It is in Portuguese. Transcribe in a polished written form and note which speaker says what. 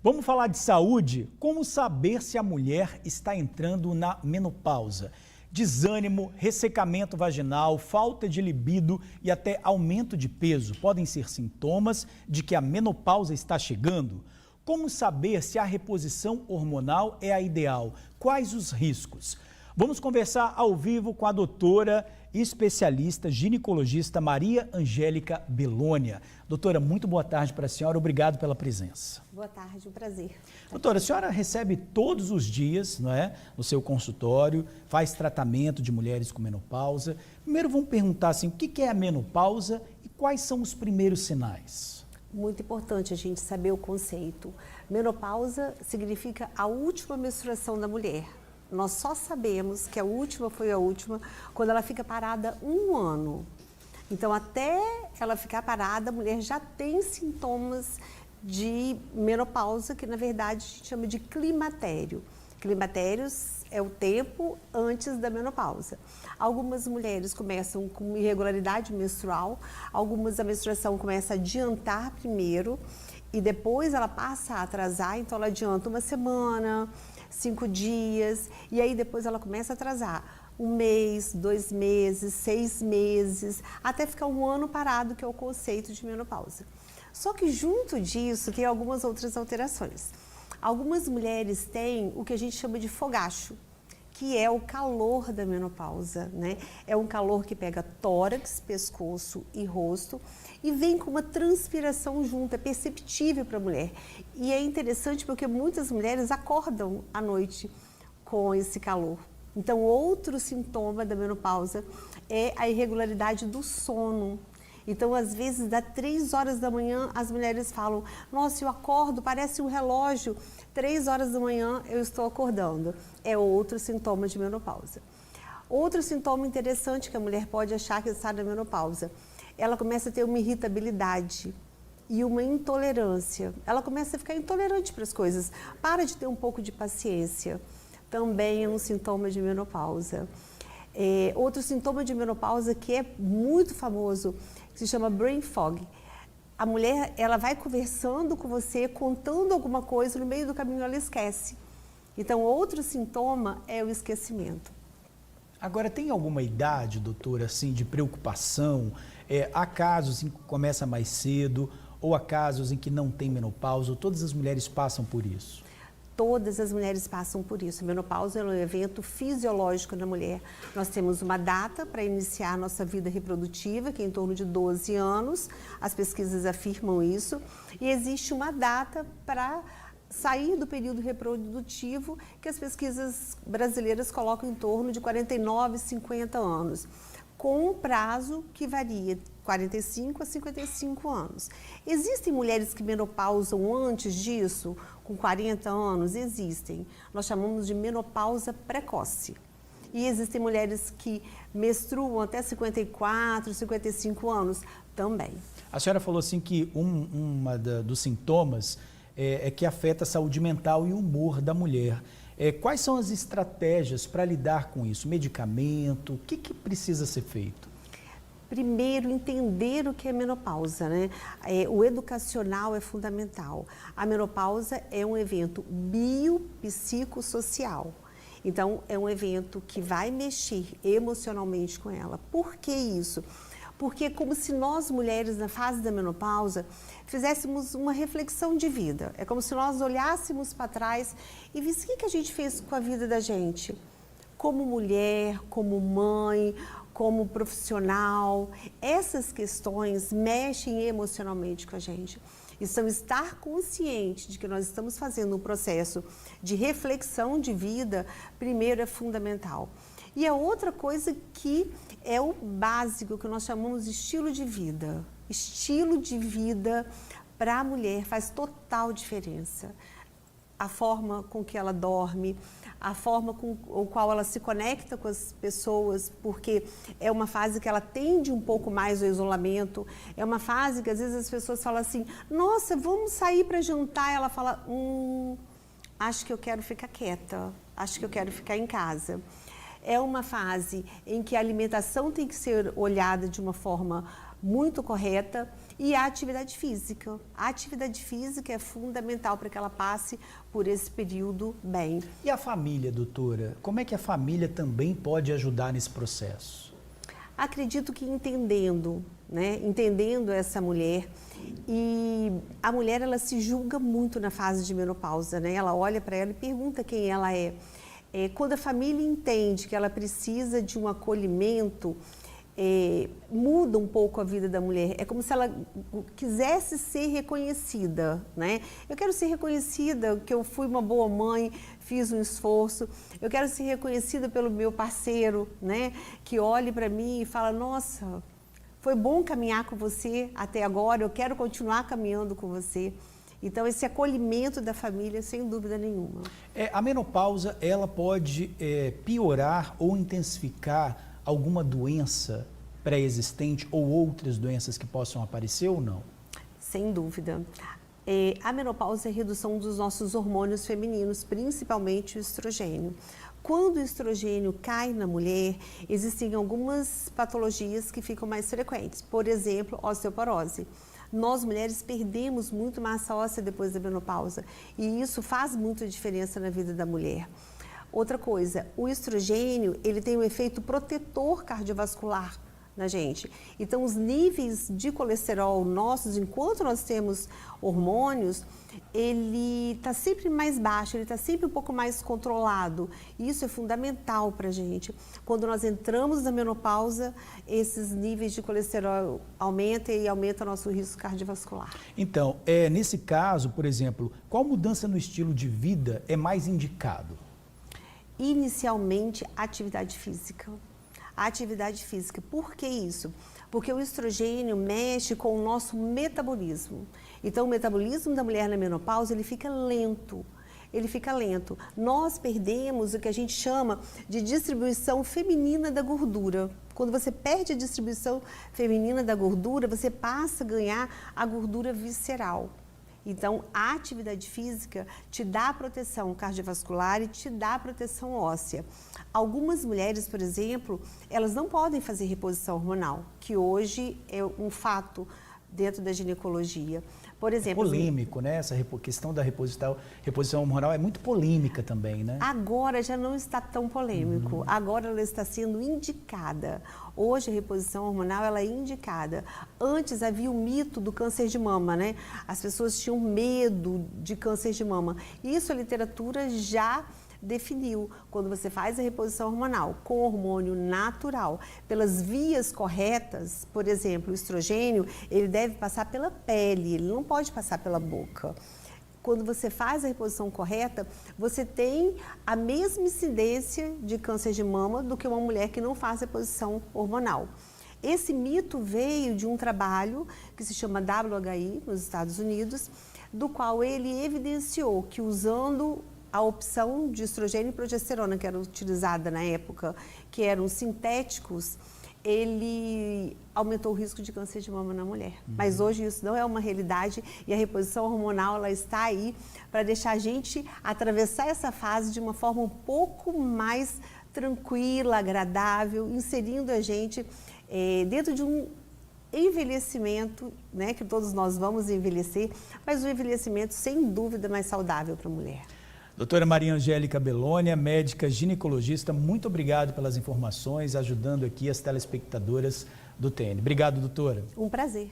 Speaker 1: Vamos falar de saúde? Como saber se a mulher está entrando na menopausa? Desânimo, ressecamento vaginal, falta de libido e até aumento de peso podem ser sintomas de que a menopausa está chegando? Como saber se a reposição hormonal é a ideal? Quais os riscos? Vamos conversar ao vivo com a doutora e especialista ginecologista Maria Angélica Belônia. Doutora, muito boa tarde para a senhora, obrigado pela presença.
Speaker 2: Boa tarde, um prazer.
Speaker 1: Doutora, a senhora recebe todos os dias, não é, no seu consultório, faz tratamento de mulheres com menopausa. Primeiro vamos perguntar assim, o que é a menopausa e quais são os primeiros sinais?
Speaker 2: Muito importante a gente saber o conceito. Menopausa significa a última menstruação da mulher. Nós só sabemos que a última foi a última quando ela fica parada 1 ano. Então, até ela ficar parada, a mulher já tem sintomas de menopausa, que na verdade a gente chama de climatério. Climatérios é o tempo antes da menopausa. Algumas mulheres começam com irregularidade menstrual, algumas a menstruação começa a adiantar primeiro e depois ela passa a atrasar, então ela adianta 1 semana, 5 dias, e aí depois ela começa a atrasar 1 mês, 2 meses, 6 meses, até ficar 1 ano parado, que é o conceito de menopausa. Só que junto disso tem algumas outras alterações. Algumas mulheres têm o que a gente chama de fogacho, que é o calor da menopausa, né? É um calor que pega tórax, pescoço e rosto e vem com uma transpiração junto, é perceptível para a mulher. E é interessante porque muitas mulheres acordam à noite com esse calor. Então, outro sintoma da menopausa é a irregularidade do sono. Então, às vezes, dá 3 horas da manhã, as mulheres falam, nossa, eu acordo, parece um relógio, 3 horas da manhã eu estou acordando. É outro sintoma de menopausa. Outro sintoma interessante que a mulher pode achar que está na menopausa, ela começa a ter uma irritabilidade e uma intolerância. Ela começa a ficar intolerante para as coisas, para de ter um pouco de paciência. Também é um sintoma de menopausa. Outro sintoma de menopausa que é muito famoso, que se chama brain fog. A mulher, ela vai conversando com você, contando alguma coisa, no meio do caminho ela esquece. Então, outro sintoma é o esquecimento.
Speaker 1: Agora, tem alguma idade, doutora, assim, de preocupação? Há casos em que começa mais cedo, ou há casos em que não tem menopausa, ou todas as mulheres passam por isso?
Speaker 2: Todas as mulheres passam por isso. A menopausa é um evento fisiológico na mulher. Nós temos uma data para iniciar a nossa vida reprodutiva, que é em torno de 12 anos. As pesquisas afirmam isso. E existe uma data para sair do período reprodutivo, que as pesquisas brasileiras colocam em torno de 49, 50 anos, com um prazo que varia 45 a 55 anos. Existem mulheres que menopausam antes disso, com 40 anos? Existem. Nós chamamos de menopausa precoce. E existem mulheres que menstruam até 54, 55 anos também.
Speaker 1: A senhora falou assim que dos sintomas é que afeta a saúde mental e o humor da mulher. Quais são as estratégias para lidar com isso? Medicamento? O que precisa ser feito?
Speaker 2: Primeiro, entender o que é menopausa, né? O educacional é fundamental. A menopausa é um evento biopsicossocial. Então, é um evento que vai mexer emocionalmente com ela. Por que isso? Porque é como se nós, mulheres, na fase da menopausa, fizéssemos uma reflexão de vida. É como se nós olhássemos para trás e víssemos o que a gente fez com a vida da gente. Como mulher, como mãe, como profissional, essas questões mexem emocionalmente com a gente. Então, estar consciente de que nós estamos fazendo um processo de reflexão de vida, primeiro é fundamental. E a outra coisa que é o básico, que nós chamamos de estilo de vida. Estilo de vida para a mulher faz total diferença. A forma com que ela dorme, a forma com a qual ela se conecta com as pessoas, porque é uma fase que ela tende um pouco mais ao isolamento, é uma fase que às vezes as pessoas falam assim, nossa, vamos sair para jantar, ela fala, acho que eu quero ficar quieta, acho que eu quero ficar em casa. É uma fase em que a alimentação tem que ser olhada de uma forma muito correta E a atividade física. A atividade física é fundamental para que ela passe por esse período bem.
Speaker 1: E a família, doutora? Como é que a família também pode ajudar nesse processo?
Speaker 2: Acredito que entendendo, né? Entendendo essa mulher. E a mulher, ela se julga muito na fase de menopausa, né? Ela olha para ela e pergunta quem ela é. Quando a família entende que ela precisa de um acolhimento, muda um pouco a vida da mulher. É como se ela quisesse ser reconhecida, né? Eu quero ser reconhecida que eu fui uma boa mãe, fiz um esforço. Eu quero ser reconhecida pelo meu parceiro, né? Que olhe para mim e fala, nossa, foi bom caminhar com você até agora, eu quero continuar caminhando com você. Então, esse acolhimento da família, sem dúvida nenhuma.
Speaker 1: A menopausa, ela pode piorar ou intensificar alguma doença pré-existente ou outras doenças que possam aparecer ou não?
Speaker 2: Sem dúvida. A menopausa é a redução dos nossos hormônios femininos, principalmente o estrogênio. Quando o estrogênio cai na mulher, existem algumas patologias que ficam mais frequentes. Por exemplo, osteoporose. Nós, mulheres, perdemos muito massa óssea depois da menopausa e isso faz muita diferença na vida da mulher. Outra coisa, o estrogênio, ele tem um efeito protetor cardiovascular na gente. Então, os níveis de colesterol nossos, enquanto nós temos hormônios, ele está sempre mais baixo, ele está sempre um pouco mais controlado. Isso é fundamental para a gente. Quando nós entramos na menopausa, esses níveis de colesterol aumentam e aumenta nosso risco cardiovascular.
Speaker 1: Então, nesse caso, por exemplo, qual mudança no estilo de vida é mais indicado?
Speaker 2: Inicialmente, atividade física. A atividade física. Por que isso? Porque o estrogênio mexe com o nosso metabolismo. Então, o metabolismo da mulher na menopausa, ele fica lento. Ele fica lento. Nós perdemos o que a gente chama de distribuição feminina da gordura. Quando você perde a distribuição feminina da gordura, você passa a ganhar a gordura visceral. Então, a atividade física te dá proteção cardiovascular e te dá proteção óssea. Algumas mulheres, por exemplo, elas não podem fazer reposição hormonal, que hoje é um fato dentro da ginecologia. Por exemplo,
Speaker 1: polêmico, né? Essa questão da reposição hormonal é muito polêmica também, né?
Speaker 2: Agora já não está tão polêmico. Agora ela está sendo indicada. Hoje a reposição hormonal ela é indicada. Antes havia o mito do câncer de mama, né? As pessoas tinham medo de câncer de mama. Isso a literatura já definiu. Quando você faz a reposição hormonal com hormônio natural, pelas vias corretas, por exemplo, o estrogênio, ele deve passar pela pele, ele não pode passar pela boca. Quando você faz a reposição correta, você tem a mesma incidência de câncer de mama do que uma mulher que não faz reposição hormonal. Esse mito veio de um trabalho que se chama WHI, nos Estados Unidos, do qual ele evidenciou que usando a opção de estrogênio e progesterona que era utilizada na época, que eram sintéticos, ele aumentou o risco de câncer de mama na mulher. Mas hoje isso não é uma realidade e a reposição hormonal ela está aí para deixar a gente atravessar essa fase de uma forma um pouco mais tranquila, agradável, inserindo a gente dentro de um envelhecimento, né, que todos nós vamos envelhecer, mas um envelhecimento sem dúvida mais saudável para a mulher.
Speaker 1: Doutora Maria Angélica Belloni, médica ginecologista, muito obrigado pelas informações, ajudando aqui as telespectadoras do TN. Obrigado, doutora.
Speaker 2: Um prazer.